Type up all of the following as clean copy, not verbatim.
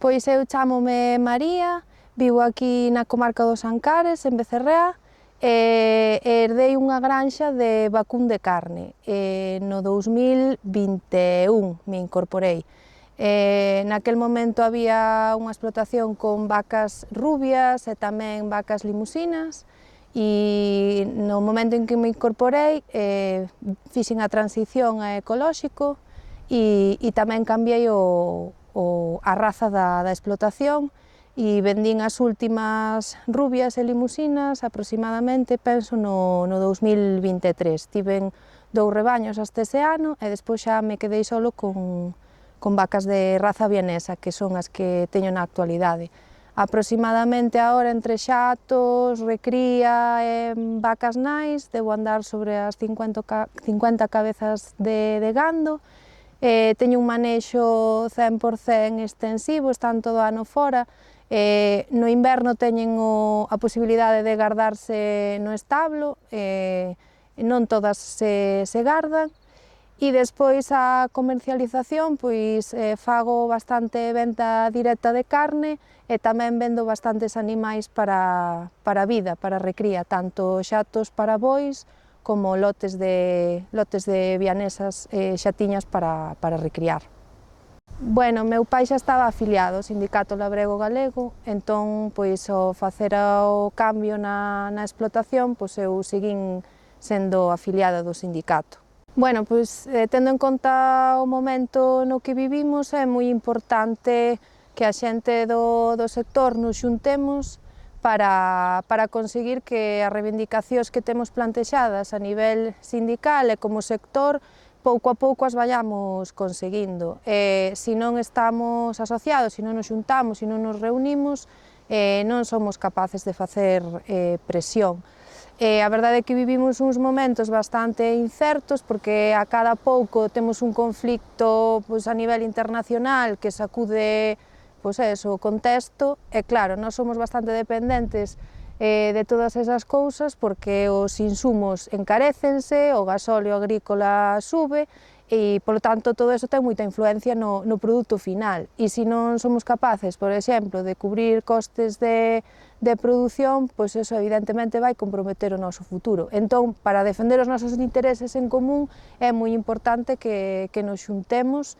Pois eu chámome María, vivo aquí na comarca dos Ancares, en Becerrea, e herdei unha granxa de vacún de carne. No 2021 me incorporei. Naquel momento había unha explotación con vacas rubias e tamén vacas limusinas, e no momento en que me incorporei fixen a transición a ecolóxico e tamén cambiei a raza da explotación e vendín as últimas rubias e limusinas aproximadamente, penso, no 2023. Tiven 2 rebaños hasta ese ano e despois xa me quedei solo con vacas de raza vienesa, que son as que teño na actualidade. Aproximadamente agora entre xatos, recría e vacas nais, debo andar sobre as 50 cabezas de gando. Teño un manexo 100% extensivo, están todo o ano fora. No inverno teñen a posibilidade de gardarse no establo, non todas se gardan. E despois a comercialización, pois fago bastante venta directa de carne e tamén vendo bastantes animais para vida, para recría, tanto xatos para bois como lotes de vianesas xatiñas para recriar. Bueno, meu pai xa estaba afiliado ao Sindicato Labrego Galego, entón, pois, ao facer o cambio na explotación, pois eu seguín sendo afiliada do sindicato. Bueno, pois, tendo en conta o momento no que vivimos, é moi importante que a xente do sector nos xuntemos para conseguir que as reivindicacións que temos plantexadas a nivel sindical e como sector pouco a pouco as vayamos conseguindo. Se non estamos asociados, se non nos xuntamos, se non nos reunimos, non somos capaces de facer presión. A verdade é que vivimos uns momentos bastante incertos porque a cada pouco temos un conflicto a nivel internacional que sacude o contexto e claro, nós somos bastante dependentes de todas esas cousas porque os insumos encarécense, o gasóleo agrícola sube e, polo tanto, todo eso ten moita influencia no produto final e se non somos capaces, por exemplo, de cubrir costes de produción, pois eso evidentemente vai comprometer o noso futuro. Entón, para defender os nosos intereses en común é moi importante que nos xuntemos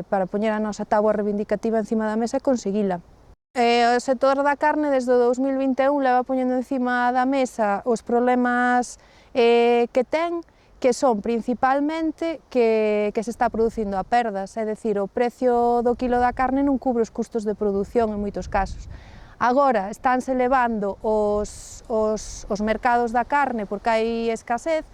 para poñer a nosa táboa reivindicativa encima da mesa e conseguila. O sector da carne desde o 2021 leva poñendo encima da mesa os problemas que ten, que son principalmente que se está producindo a perdas, é dicir, o precio do quilo da carne non cubre os custos de produción en moitos casos. Agora estánse elevando os mercados da carne porque hai escasez,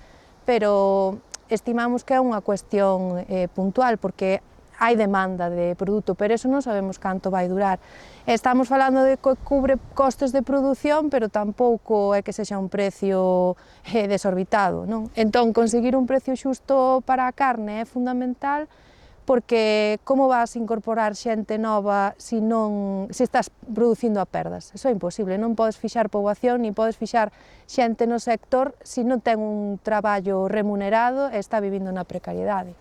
pero estimamos que é unha cuestión puntual porque hai demanda de produto, pero eso non sabemos canto vai durar. Estamos falando de que cubre costes de produción, pero tampouco é que sexa un precio desorbitado, non? Entón, conseguir un precio xusto para a carne é fundamental, porque como vas a incorporar xente nova se estás producindo a perdas? Eso é imposible, non podes fixar poboación, nin podes fixar xente no sector se non ten un traballo remunerado e está vivindo na precariedade.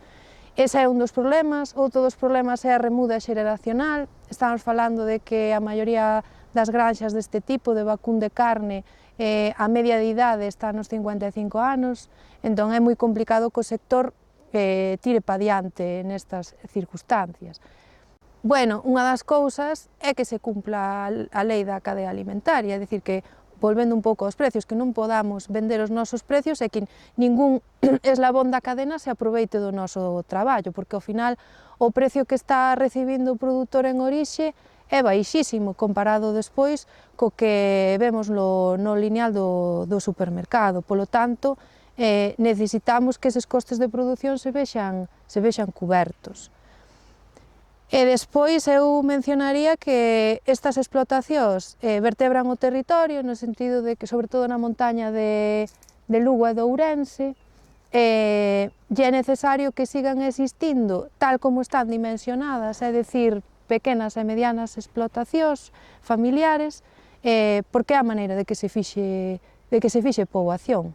Ese é un dos problemas. Outro dos problemas é a remuda xeracional. Estamos falando de que a maioría das granxas deste tipo de vacún de carne a media de idade está nos 55 anos, entón é moi complicado que o sector tire pa diante nestas circunstancias. Bueno, unha das cousas é que se cumpla a lei da cadea alimentaria, é dicir que volvendo un pouco aos precios, que non podamos vender os nosos precios e que ningún eslabón da cadena se aproveite do noso traballo, porque ao final o precio que está recibindo o produtor en orixe é baixísimo comparado despois co que vemos no lineal do supermercado. Polo tanto, necesitamos que eses costes de produción se vexan cubertos. E despois eu mencionaría que estas explotacións vertebran o territorio no sentido de que, sobre todo na montaña de Lugo e de Ourense, e é necesario que sigan existindo tal como están dimensionadas, é dicir, pequenas e medianas explotacións familiares, porque é a maneira de que se fixe poboación.